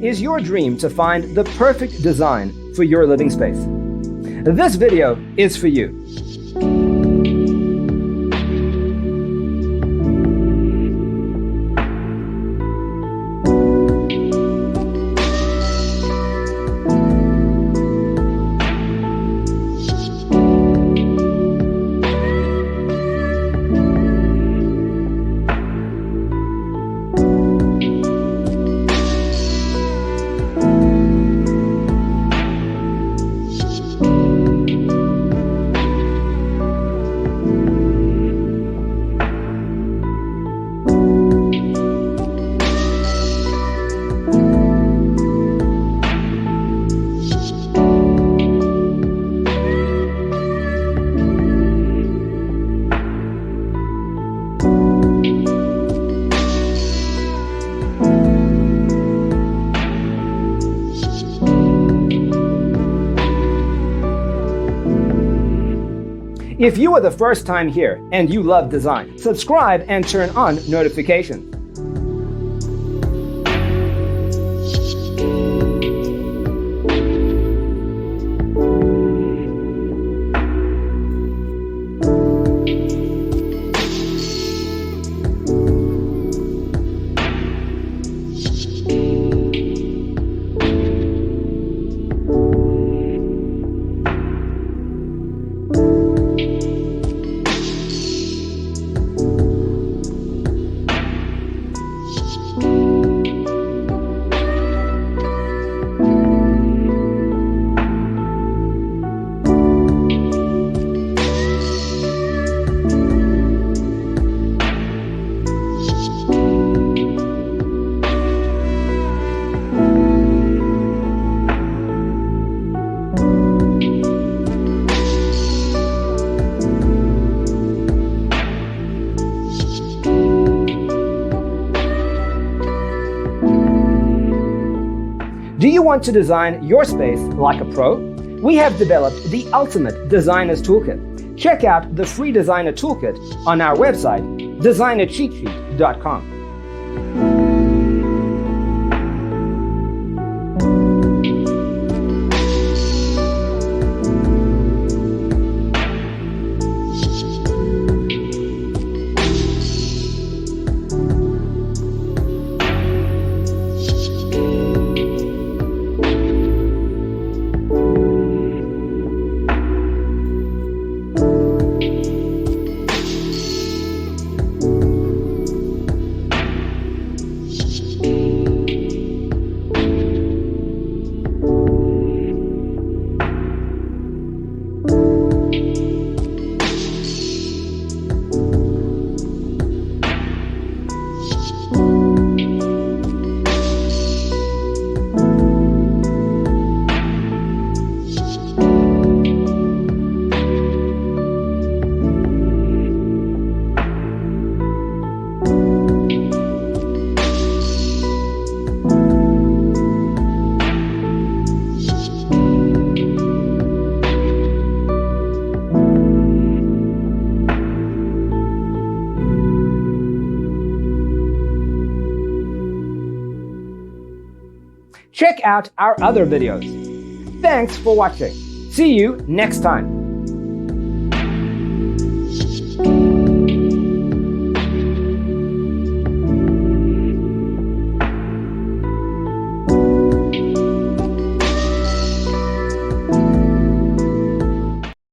is your dream to find the perfect design for your living space? This video is for you. If you are the first time here and you love design, subscribe and turn on notifications. Do you want to design your space like a pro? We have developed the ultimate designer's toolkit. Check out the free designer toolkit on our website, designercheatsheet.com. Check out our other videos. Thanks for watching. See you next time.